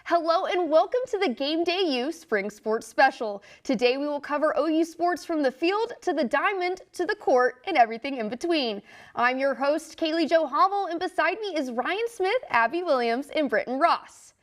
Hello and welcome to the Game Day U Spring Sports Special. Today we will cover OU sports from the field to the diamond to the court and everything in between. I'm your host, Kaylee Jo Havel, and beside me is Ryan Smith, Abby Williams, and Britton Ross.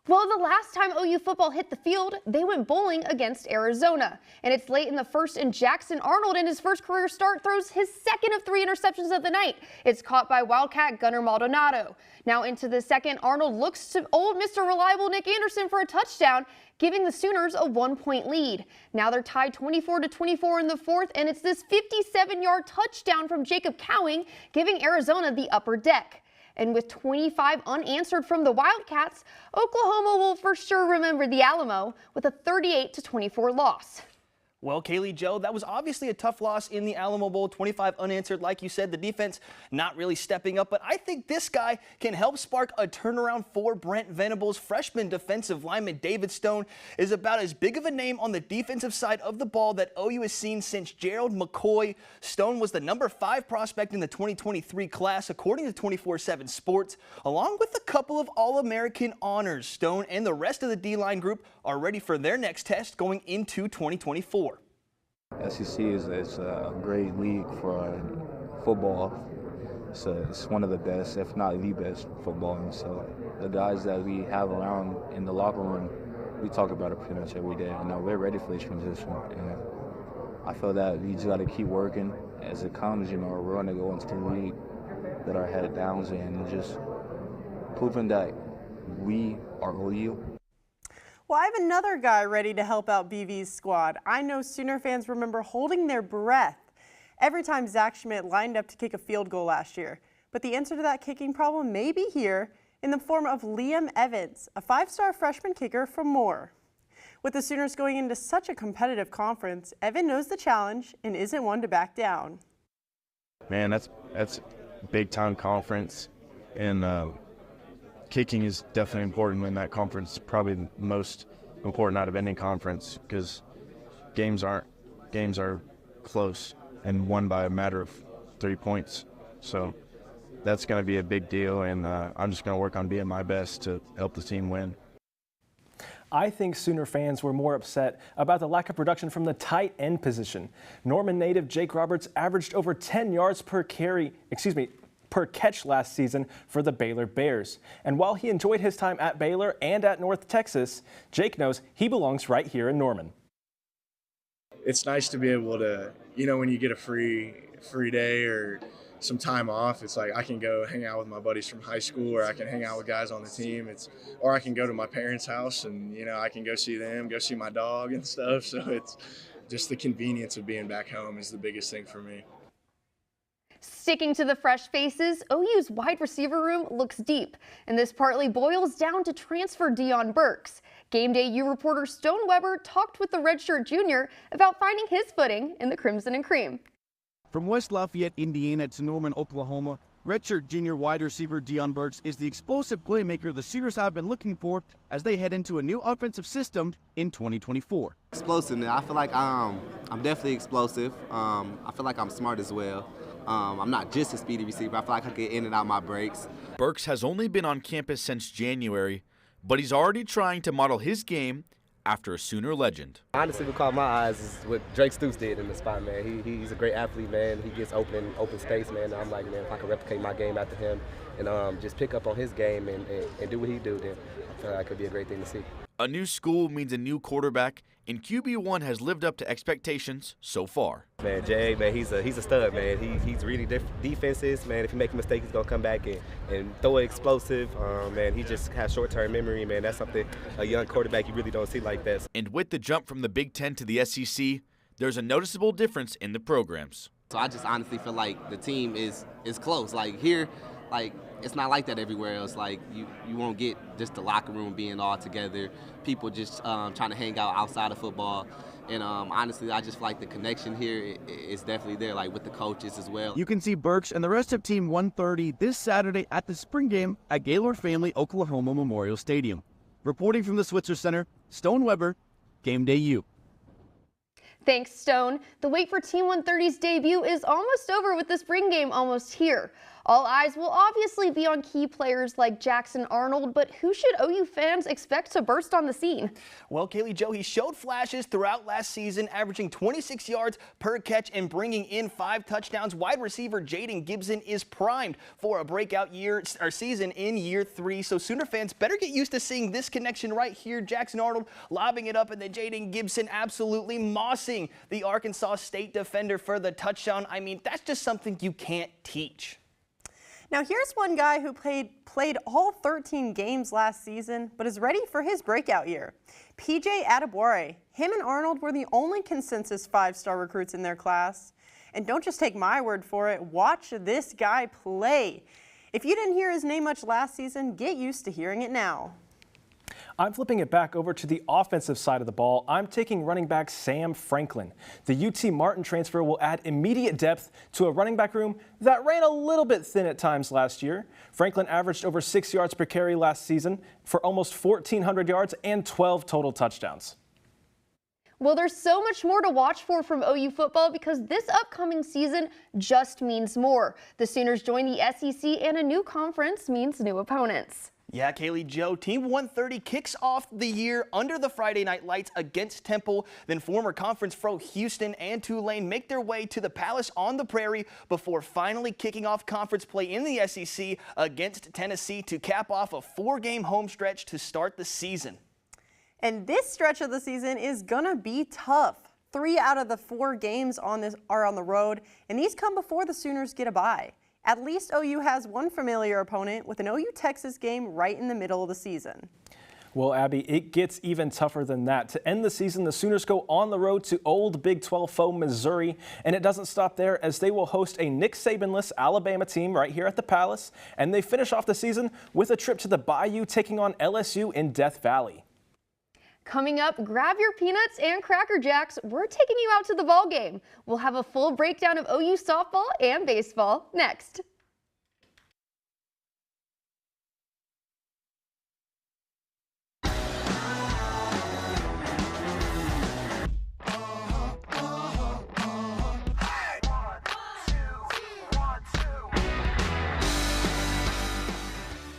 Well, the last time OU football hit the field, they went bowling against Arizona. And it's late in the first, and Jackson Arnold, in his first career start, throws his second of 3 interceptions of the night. It's caught by Wildcat Gunnar Maldonado. Now into the second, Arnold looks to old Mr. Reliable Nick Anderson for a touchdown, giving the Sooners a 1-point lead. Now they're tied 24-24 in the fourth, and it's this 57-yard touchdown from Jacob Cowing, giving Arizona the upper deck. And with 25 unanswered from the Wildcats, Oklahoma will for sure remember the Alamo with a 38-24 loss. Well, Kaylee Jo, that was obviously a tough loss in the Alamo Bowl, 25 unanswered. Like you said, the defense not really stepping up, but I think this guy can help spark a turnaround for Brent Venables. Freshman defensive lineman David Stone is about as big of a name on the defensive side of the ball that OU has seen since Gerald McCoy. Stone was the number 5 prospect in the 2023 class, according to 24/7 Sports, along with a couple of All-American honors. Stone and the rest of the D-line group are ready for their next test going into 2024. SEC is a great league for football. It's one of the best, if not the best, football. And so the guys that we have around in the locker room, we talk about it pretty much every day. We're ready for the transition. And I feel that we just got to keep working as it comes. We're going to go into the league with our head down and just proving that we are OU. Well, I have another guy ready to help out BV's squad. I know Sooner fans remember holding their breath every time Zach Schmidt lined up to kick a field goal last year. But the answer to that kicking problem may be here in the form of Liam Evans, a 5-star freshman kicker from Moore. With the Sooners going into such a competitive conference, Evan knows the challenge and isn't one to back down. Man, that's big-time conference, and kicking is definitely important in that conference, probably the most important out of any conference, because games are close and won by a matter of 3 points. So that's going to be a big deal, and I'm just going to work on being my best to help the team win. I think Sooner fans were more upset about the lack of production from the tight end position. Norman native Jake Roberts averaged over 10 yards per catch last season for the Baylor Bears. And while he enjoyed his time at Baylor and at North Texas, Jake knows he belongs right here in Norman. It's nice to be able to, when you get a free day or some time off, it's like I can go hang out with my buddies from high school, or I can hang out with guys on the team. Or I can go to my parents' house and, I can go see them, go see my dog and stuff. So it's just the convenience of being back home is the biggest thing for me. Sticking to the fresh faces, OU's wide receiver room looks deep, and this partly boils down to transfer Dion Burks. Game Day U reporter Stone Weber talked with the redshirt junior about finding his footing in the Crimson and Cream. From West Lafayette, Indiana to Norman, Oklahoma, redshirt junior wide receiver Dion Burks is the explosive playmaker the Sooners have been looking for as they head into a new offensive system in 2024. Explosive. I feel like I'm definitely explosive. I feel like I'm smart as well. I'm not just a speedy receiver. I feel like I get in and out my breaks. Burks has only been on campus since January, but he's already trying to model his game after a Sooner legend. Honestly, what caught my eyes is what Drake Stoops did in the spot, man. He's a great athlete, man. He gets open space, man. I'm like, man, if I can replicate my game after him and just pick up on his game and do what he do, then I feel like it could be a great thing to see. A new school means a new quarterback, and QB1 has lived up to expectations so far. Man, Jay, man, he's a stud, man. He's reading defenses, man. If he makes a mistake, he's gonna come back and throw it explosive. Man, he just has short-term memory, man. That's something a young quarterback you really don't see like that. And with the jump from the Big Ten to the SEC, there's a noticeable difference in the programs. So I just honestly feel like the team is close. Like here, it's not like that everywhere else. Like you won't get just the locker room being all together, people just trying to hang out outside of football. And honestly, I just feel like the connection here is definitely there, like with the coaches as well. You can see Burks and the rest of Team 130 this Saturday at the spring game at Gaylord Family Oklahoma Memorial Stadium. Reporting from the Switzer Center, Stone Weber, Game Day U. Thanks, Stone. The wait for Team 130's debut is almost over with the spring game almost here. All eyes will obviously be on key players like Jackson Arnold, but who should OU fans expect to burst on the scene? Well, Kaylee Joe, he showed flashes throughout last season, averaging 26 yards per catch and bringing in 5 touchdowns. Wide receiver Jaden Gibson is primed for a breakout season in year 3. So Sooner fans better get used to seeing this connection right here. Jackson Arnold lobbing it up, and then Jaden Gibson absolutely mossing the Arkansas State defender for the touchdown. I mean, that's just something you can't teach. Now here's one guy who played all 13 games last season, but is ready for his breakout year. PJ Adebawore. Him and Arnold were the only consensus 5-star recruits in their class. And don't just take my word for it, watch this guy play. If you didn't hear his name much last season, get used to hearing it now. I'm flipping it back over to the offensive side of the ball. I'm taking running back Sam Franklin. The UT Martin transfer will add immediate depth to a running back room that ran a little bit thin at times last year. Franklin averaged over 6 yards per carry last season for almost 1,400 yards and 12 total touchdowns. Well, there's so much more to watch for from OU football because this upcoming season just means more. The Sooners join the SEC, and a new conference means new opponents. Yeah, Kaylee Joe, Team 130 kicks off the year under the Friday night lights against Temple. Then former conference foe Houston and Tulane make their way to the Palace on the Prairie before finally kicking off conference play in the SEC against Tennessee to cap off a 4-game home stretch to start the season. And this stretch of the season is gonna be tough. 3 out of the 4 games are on the road, and these come before the Sooners get a bye. At least OU has one familiar opponent with an OU Texas game right in the middle of the season. Well, Abby, it gets even tougher than that. To end the season, the Sooners go on the road to old Big 12 foe Missouri, and it doesn't stop there as they will host a Nick Saban-less Alabama team right here at the Palace, and they finish off the season with a trip to the Bayou taking on LSU in Death Valley. Coming up, grab your peanuts and Cracker Jacks. We're taking you out to the ball game. We'll have a full breakdown of OU softball and baseball next.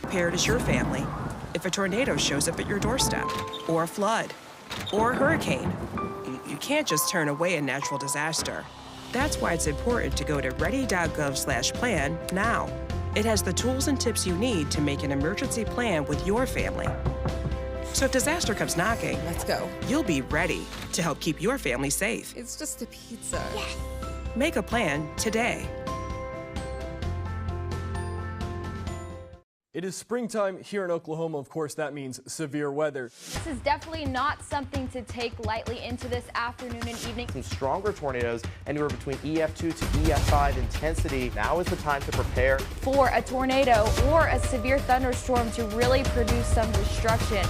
Prepared as your family if a tornado shows up at your doorstep, or a flood, or a hurricane. You can't just turn away a natural disaster. That's why it's important to go to ready.gov/plan now. It has the tools and tips you need to make an emergency plan with your family. So if disaster comes knocking, let's go. You'll be ready to help keep your family safe. It's just a pizza. Yes. Make a plan today. It is springtime here in Oklahoma. Of course, that means severe weather. This is definitely not something to take lightly into this afternoon and evening. Some stronger tornadoes, anywhere between EF2 to EF5 intensity. Now is the time to prepare for a tornado or a severe thunderstorm to really produce some destruction.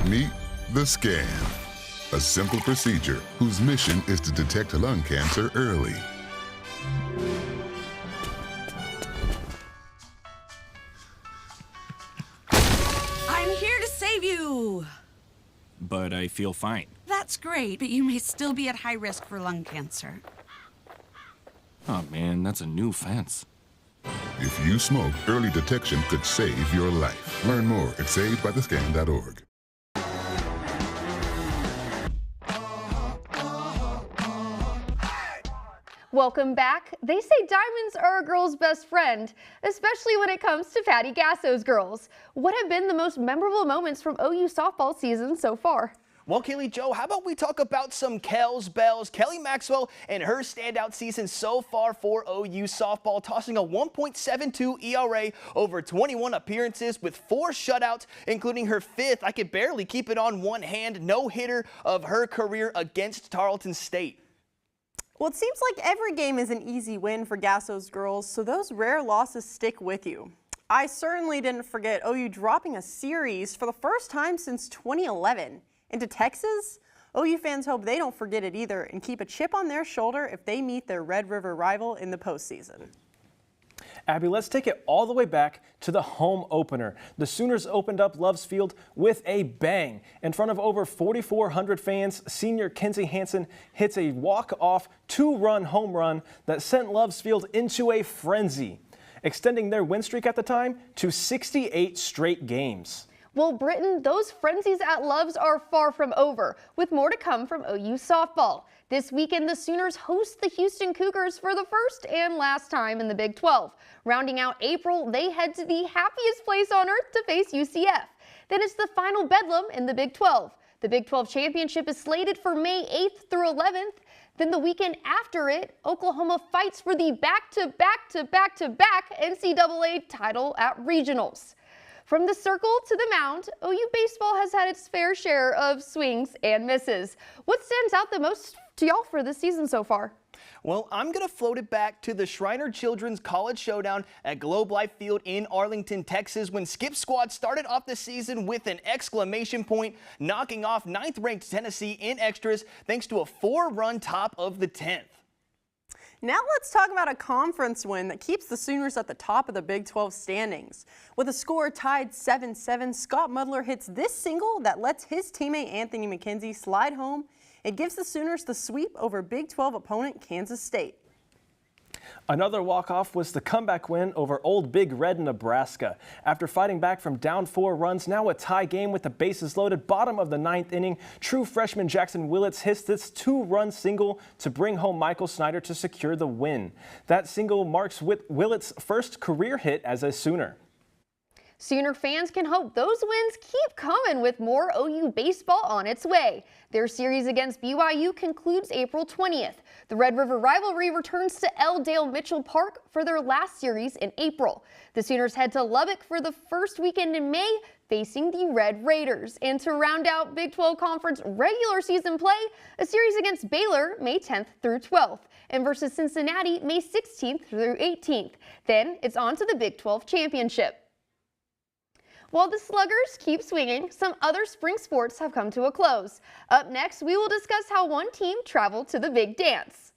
Meet the Scan, a simple procedure whose mission is to detect lung cancer early. I'm here to save you. But I feel fine. That's great, but you may still be at high risk for lung cancer. Oh man, that's a new fence. If you smoke, early detection could save your life. Learn more at savedbythescan.org. Welcome back. They say diamonds are a girl's best friend, especially when it comes to Patty Gasso's girls. What have been the most memorable moments from OU softball season so far? Well, Kaylee Joe, how about we talk about some Kells Bells? Kelly Maxwell and her standout season so far for OU softball, tossing a 1.72 ERA over 21 appearances with 4 shutouts, including her 5th, I could barely keep it on one hand, no-hitter of her career against Tarleton State. Well, it seems like every game is an easy win for Gasso's girls, so those rare losses stick with you. I certainly didn't forget OU dropping a series for the first time since 2011. Into Texas, OU fans hope they don't forget it either and keep a chip on their shoulder if they meet their Red River rival in the postseason. Abby, let's take it all the way back to the home opener. The Sooners opened up Loves Field with a bang. In front of over 4,400 fans, senior Kenzie Hansen hits a walk-off 2-run home run that sent Loves Field into a frenzy, extending their win streak at the time to 68 straight games. Well, Britton, those frenzies at Loves are far from over, with more to come from OU softball. This weekend, the Sooners host the Houston Cougars for the first and last time in the Big 12. Rounding out April, they head to the happiest place on earth to face UCF. Then it's the final bedlam in the Big 12. The Big 12 championship is slated for May 8th through 11th. Then the weekend after it, Oklahoma fights for the back-to-back-to-back-to-back NCAA title at regionals. From the circle to the mound, OU baseball has had its fair share of swings and misses. What stands out the most to y'all for this season so far? Well, I'm going to float it back to the Shriner Children's College Showdown at Globe Life Field in Arlington, Texas, when Skip's squad started off the season with an exclamation point, knocking off 9th-ranked Tennessee in extras thanks to a 4-run top of the 10th. Now let's talk about a conference win that keeps the Sooners at the top of the Big 12 standings. With a score tied 7-7, Scott Mudler hits this single that lets his teammate Anthony McKenzie slide home. It gives the Sooners the sweep over Big 12 opponent Kansas State. Another walk-off was the comeback win over Old Big Red, Nebraska. After fighting back from down 4 runs, now a tie game with the bases loaded, bottom of the 9th inning, true freshman Jackson Willits hits this 2-run single to bring home Michael Snyder to secure the win. That single marks Willits' first career hit as a Sooner. Sooner fans can hope those wins keep coming with more OU baseball on its way. Their series against BYU concludes April 20th. The Red River rivalry returns to L. Dale Mitchell Park for their last series in April. The Sooners head to Lubbock for the first weekend in May, facing the Red Raiders. And to round out Big 12 Conference regular season play, a series against Baylor May 10th through 12th, and versus Cincinnati May 16th through 18th. Then it's on to the Big 12 Championship. While the Sluggers keep swinging, some other spring sports have come to a close. Up next, we will discuss how one team traveled to the big dance.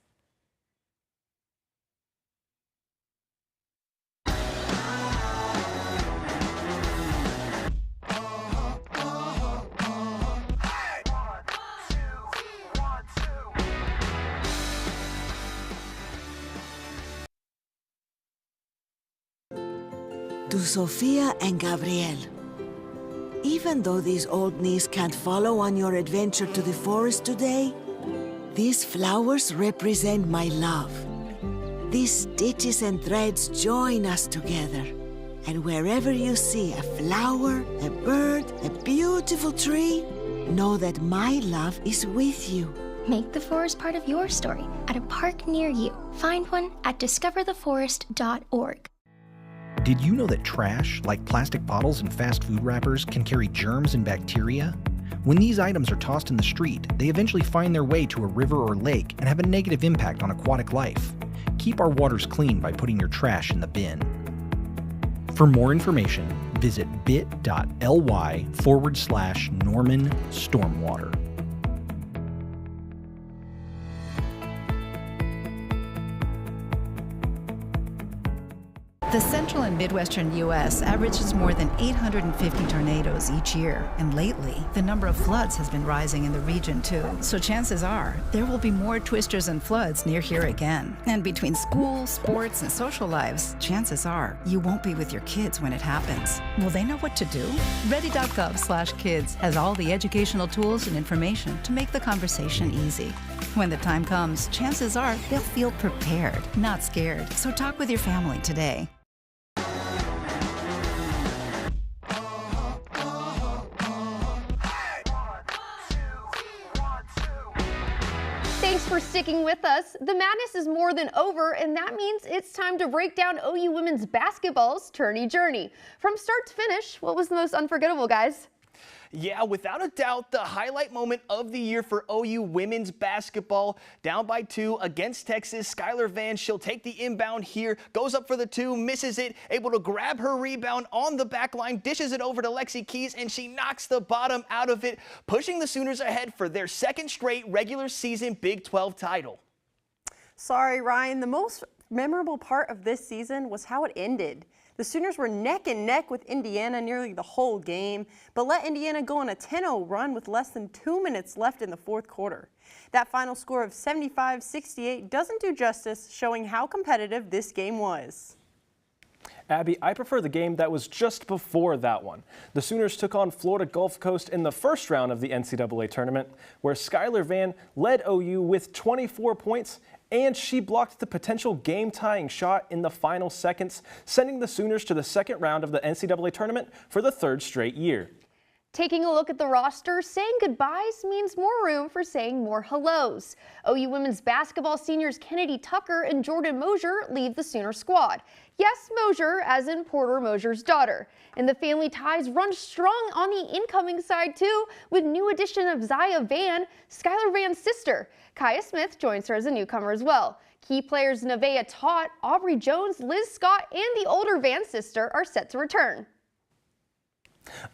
To Sofia and Gabriel. Even though these old knees can't follow on your adventure to the forest today, these flowers represent my love. These stitches and threads join us together. And wherever you see a flower, a bird, a beautiful tree, know that my love is with you. Make the forest part of your story at a park near you. Find one at discovertheforest.org. Did you know that trash, like plastic bottles and fast food wrappers, can carry germs and bacteria? When these items are tossed in the street, they eventually find their way to a river or lake and have a negative impact on aquatic life. Keep our waters clean by putting your trash in the bin. For more information, visit bit.ly/Norman Stormwater. The central and midwestern U.S. averages more than 850 tornadoes each year, and lately, the number of floods has been rising in the region too. So chances are, there will be more twisters and floods near here again. And between school, sports, and social lives, chances are, you won't be with your kids when it happens. Will they know what to do? Ready.gov/kids has all the educational tools and information to make the conversation easy. When the time comes, chances are they'll feel prepared, not scared. So talk with your family today. Thanks for sticking with us. The madness is more than over, and that means it's time to break down OU women's basketball's tourney journey. From start to finish, what was the most unforgettable, guys? Yeah, without a doubt, the highlight moment of the year for OU women's basketball. Down by 2 against Texas, Skylar Vann, she'll take the inbound here, goes up for the 2, misses it, able to grab her rebound on the back line, dishes it over to Lexi Keys, and she knocks the bottom out of it, pushing the Sooners ahead for their second straight regular season Big 12 title. Sorry, Ryan, the most memorable part of this season was how it ended. The Sooners were neck and neck with Indiana nearly the whole game, but let Indiana go on a 10-0 run with less than 2 minutes left in the fourth quarter. That final score of 75-68 doesn't do justice, showing how competitive this game was. Abby, I prefer the game that was just before that one. The Sooners took on Florida Gulf Coast in the first round of the NCAA tournament, where Skylar Vann led OU with 24 points, and she blocked the potential game-tying shot in the final seconds, sending the Sooners to the second round of the NCAA tournament for the third straight year. Taking a look at the roster, saying goodbyes means more room for saying more hellos. OU women's basketball seniors Kennedy Tucker and Jordan Mosier leave the Sooner squad. Yes, Mosier, as in Porter Mosier's daughter. And the family ties run strong on the incoming side, too, with new addition of Zaya Vann, Skylar Vann's sister. Kaya Smith joins her as a newcomer as well. Key players Nevaeh Todd, Aubrey Jones, Liz Scott, and the older Vann sister are set to return.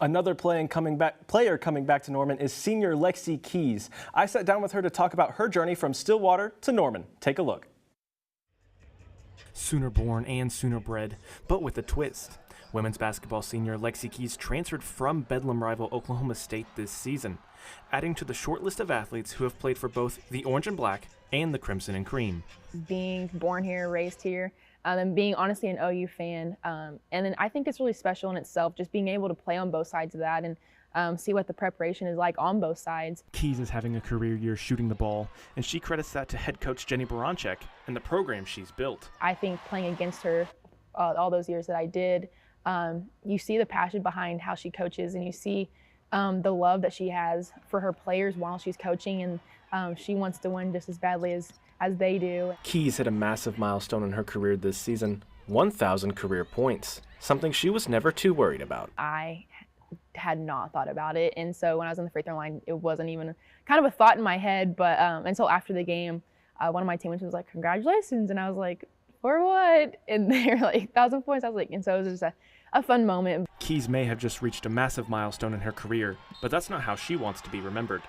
Another player coming back to Norman is senior Lexi Keys. I sat down with her to talk about her journey from Stillwater to Norman. Take a look. Sooner born and Sooner bred, but with a twist. Women's basketball senior Lexi Keys transferred from Bedlam rival Oklahoma State this season, adding to the short list of athletes who have played for both the Orange and Black and the Crimson and Cream. Being born here, raised here, and being honestly an OU fan, and then I think it's really special in itself, just being able to play on both sides of that and see what the preparation is like on both sides. Keys is having a career year shooting the ball, and she credits that to head coach Jenny Baranczyk and the program she's built. I think playing against her all those years that I did, you see the passion behind how she coaches, and you see the love that she has for her players while she's coaching, and she wants to win just as badly as they do. Keys hit a massive milestone in her career this season, 1,000 career points, something she was never too worried about. I had not thought about it, and so when I was on the free throw line, it wasn't even kind of a thought in my head, but until after the game, one of my teammates was like, "Congratulations," and I was like, "For what?" And they're like, 1,000 points. I was like, and so it was just a fun moment. Keys may have just reached a massive milestone in her career, but that's not how she wants to be remembered.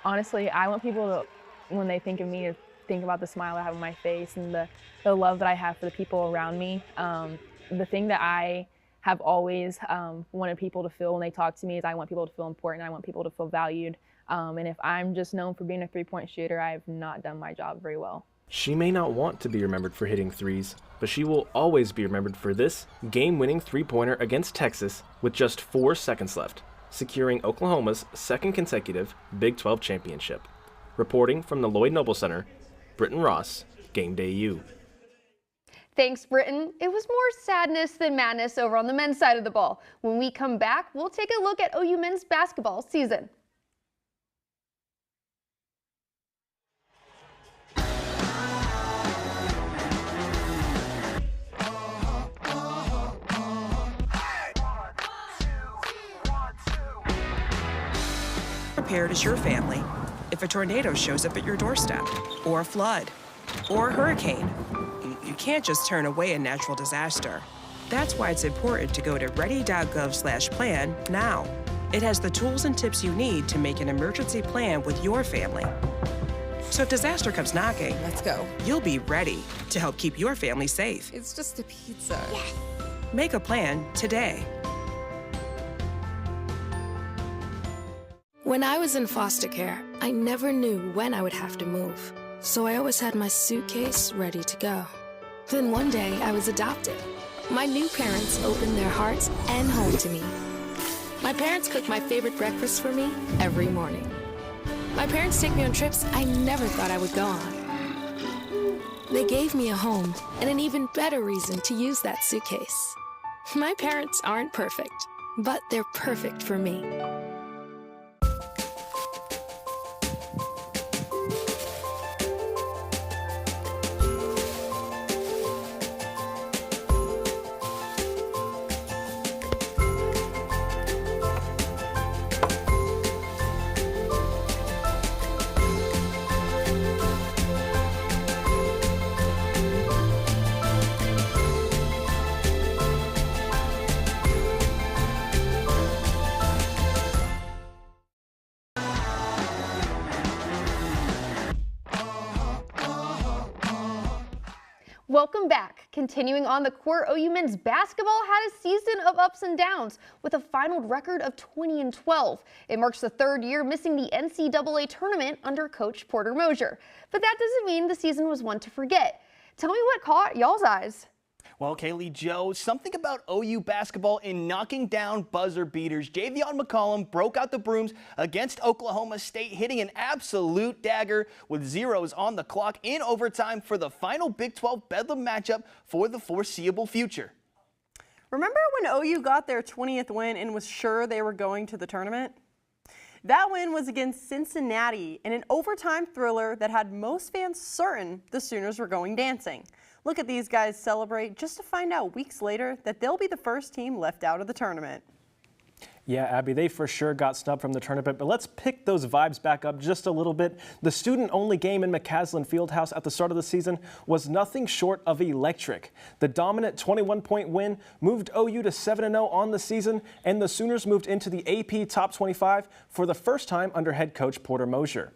Honestly, I want people to, when they think of me, to think about the smile I have on my face and the love that I have for the people around me. The thing that I have always wanted people to feel when they talk to me is I want people to feel important. I want people to feel valued. And if I'm just known for being a three-point shooter, I have not done my job very well. She may not want to be remembered for hitting threes, but she will always be remembered for this game-winning three-pointer against Texas with just 4 seconds left, securing Oklahoma's second consecutive Big 12 championship. Reporting from the Lloyd Noble Center, Britton Ross, Game Day U. Thanks, Britton. It was more sadness than madness over on the men's side of the ball. When we come back, we'll take a look at OU men's basketball season. Prepared as your family if a tornado shows up at your doorstep, or a flood, or a hurricane. You can't just turn away a natural disaster. That's why it's important to go to ready.gov/plan now. It has the tools and tips you need to make an emergency plan with your family. So if disaster comes knocking, let's go. You'll be ready to help keep your family safe. It's just a pizza. Yes. Make a plan today. When I was in foster care, I never knew when I would have to move. So I always had my suitcase ready to go. Then one day, I was adopted. My new parents opened their hearts and home to me. My parents cook my favorite breakfast for me every morning. My parents take me on trips I never thought I would go on. They gave me a home and an even better reason to use that suitcase. My parents aren't perfect, but they're perfect for me. Welcome back. Continuing on the court, OU men's basketball had a season of ups and downs with a final record of 20-12. It marks the third year missing the NCAA tournament under Coach Porter Moser. But that doesn't mean the season was one to forget. Tell me what caught y'all's eyes. Well, Kaylee, Joe, something about OU basketball in knocking down buzzer beaters. Javion McCollum broke out the brooms against Oklahoma State, hitting an absolute dagger with zeros on the clock in overtime for the final Big 12 Bedlam matchup for the foreseeable future. Remember when OU got their 20th win and was sure they were going to the tournament? That win was against Cincinnati in an overtime thriller that had most fans certain the Sooners were going dancing. Look at these guys celebrate just to find out weeks later that they'll be the first team left out of the tournament. Yeah, Abby, they for sure got snubbed from the tournament, but let's pick those vibes back up just a little bit. The student-only game in McCaslin Fieldhouse at the start of the season was nothing short of electric. The dominant 21-point win moved OU to 7-0 on the season, and the Sooners moved into the AP Top 25 for the first time under head coach Porter Moser.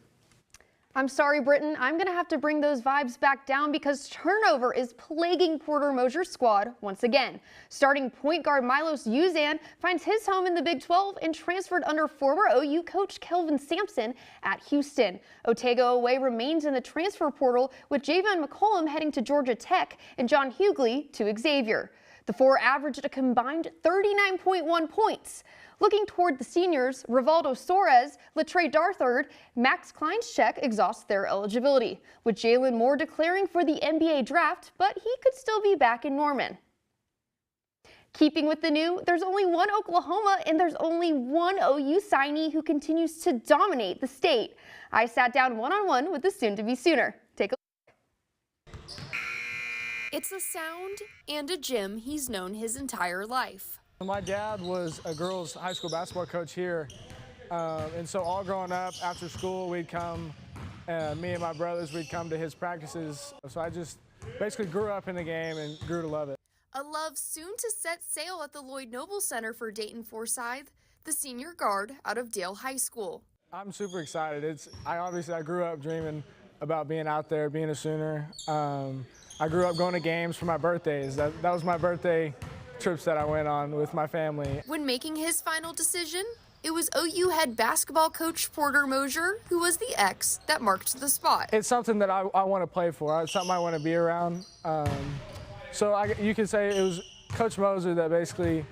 I'm sorry, Britton. I'm going to have to bring those vibes back down because turnover is plaguing Porter Moser's squad once again. Starting point guard Milos Uzan finds his home in the Big 12 and transferred under former OU coach Kelvin Sampson at Houston. Otago remains in the transfer portal with Javion McCollum heading to Georgia Tech and John Hughley to Xavier. The four averaged a combined 39.1 points. Looking toward the seniors, Rivaldo Soares, Latrey Darthard, Max Kleinschek exhaust their eligibility, with Jalen Moore declaring for the NBA draft, but he could still be back in Norman. Keeping with the new, there's only one Oklahoma and there's only one OU signee who continues to dominate the state. I sat down one-on-one with the soon-to-be Sooner. Take a look. It's a sound and a gym he's known his entire life. My dad was a girls' high school basketball coach here, and so all growing up, after school, we'd come, me and my brothers, we'd come to his practices. So I just basically grew up in the game and grew to love it. A love soon to set sail at the Lloyd Noble Center for Dayton Forsyth, the senior guard out of Dale High School. I'm super excited. I grew up dreaming about being out there, being a Sooner. I grew up going to games for my birthdays. That was my birthday trips that I went on with my family. When making his final decision, it was OU head basketball coach Porter Moser who was the X that marked the spot. It's something that I want to play for. It's something I want to be around. So you could say it was Coach Moser that basically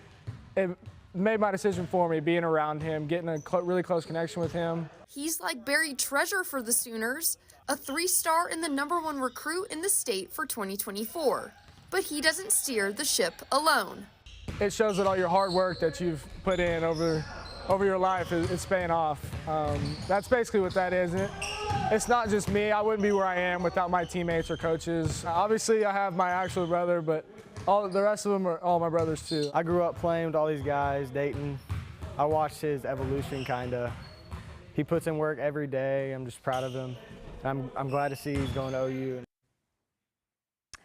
made my decision for me, being around him, getting a really close connection with him. He's like buried treasure for the Sooners, a 3-star and the #1 recruit in the state for 2024. But he doesn't steer the ship alone. It shows that all your hard work that you've put in over your life is paying off. That's basically what that is. It's not just me. I wouldn't be where I am without my teammates or coaches. Obviously, I have my actual brother, but all the rest of them are all my brothers too. I grew up playing with all these guys, Dayton. I watched his evolution, kinda. He puts in work every day. I'm just proud of him. I'm glad to see he's going to OU.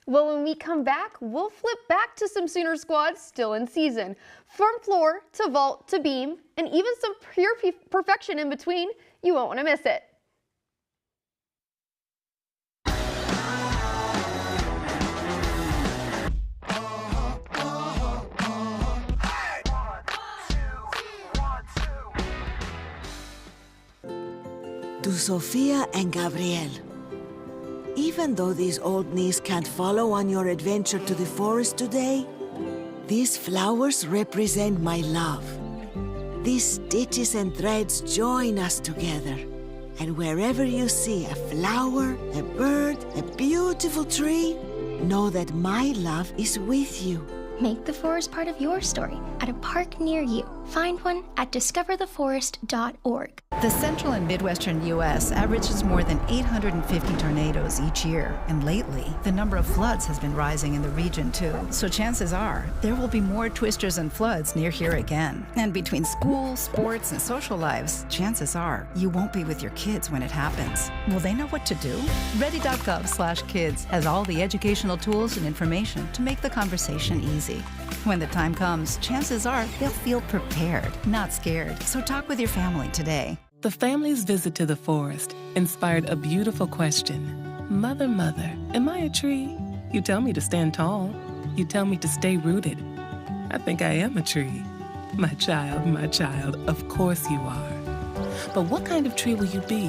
Well, when we come back, we'll flip back to some Sooner squads still in season. From floor to vault to beam, and even some pure perfection in between. You won't want to miss it. To Sofia and Gabriel. Even though these old knees can't follow on your adventure to the forest today, these flowers represent my love. These stitches and threads join us together. And wherever you see a flower, a bird, a beautiful tree, know that my love is with you. Make the forest part of your story at a park near you. Find one at discovertheforest.org. The central and midwestern U.S. averages more than 850 tornadoes each year, and lately, the number of floods has been rising in the region too. So chances are, there will be more twisters and floods near here again. And between school, sports, and social lives, chances are, you won't be with your kids when it happens. Will they know what to do? Ready.gov/kids has all the educational tools and information to make the conversation easy. When the time comes, chances are they'll feel prepared, not scared. So talk with your family today. The family's visit to the forest inspired a beautiful question. Mother, mother, am I a tree? You tell me to stand tall. You tell me to stay rooted. I think I am a tree. My child, of course you are. But what kind of tree will you be?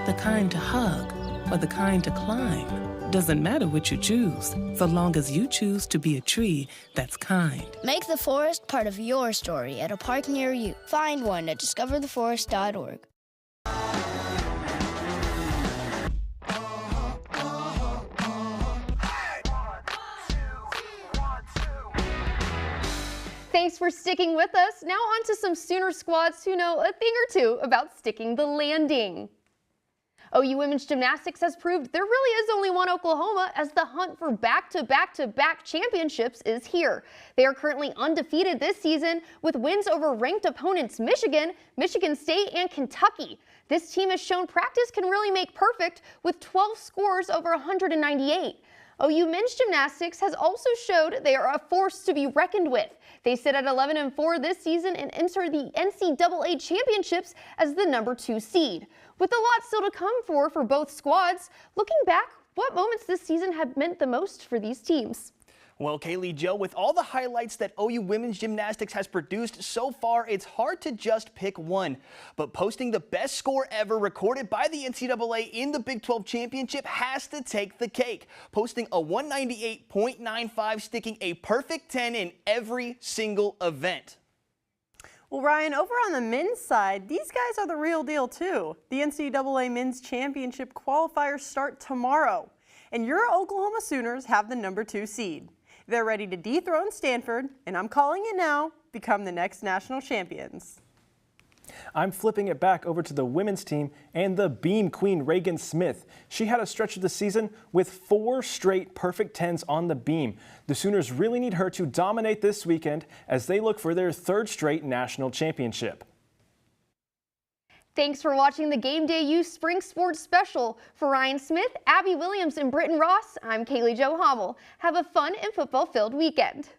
The kind to hug or the kind to climb? Doesn't matter what you choose, so long as you choose to be a tree that's kind. Make the forest part of your story at a park near you. Find one at discovertheforest.org. Thanks for sticking with us. Now on to some Sooner squads who know a thing or two about sticking the landing. OU Women's Gymnastics has proved there really is only one Oklahoma as the hunt for back-to-back-to-back championships is here. They are currently undefeated this season with wins over ranked opponents Michigan, Michigan State, and Kentucky. This team has shown practice can really make perfect with 12 scores over 198. OU Men's Gymnastics has also showed they are a force to be reckoned with. They sit at 11-4 this season and enter the NCAA championships as the #2 seed. With a lot still to come for both squads, looking back, what moments this season have meant the most for these teams? Well, Kaylee, Joe, with all the highlights that OU Women's Gymnastics has produced so far, it's hard to just pick one. But posting the best score ever recorded by the NCAA in the Big 12 Championship has to take the cake, posting a 198.95, sticking a perfect 10 in every single event. Well, Ryan, over on the men's side, these guys are the real deal, too. The NCAA Men's Championship qualifiers start tomorrow, and your Oklahoma Sooners have the #2 seed. They're ready to dethrone Stanford, and I'm calling it now, become the next national champions. I'm flipping it back over to the women's team and the beam queen Reagan Smith. She had a stretch of the season with 4 straight perfect 10s on the beam. The Sooners really need her to dominate this weekend as they look for their 3rd straight national championship. Thanks for watching the Game Day U Spring Sports Special. For Ryan Smith, Abby Williams, and Britton Ross, I'm Kaylee Jo Hommel. Have a fun and football-filled weekend.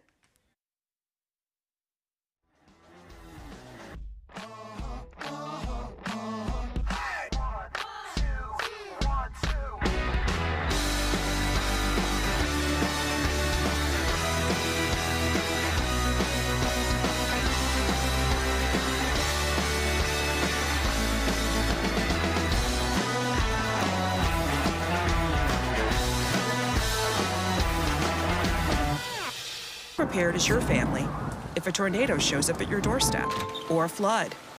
Prepared as your family if a tornado shows up at your doorstep or a flood.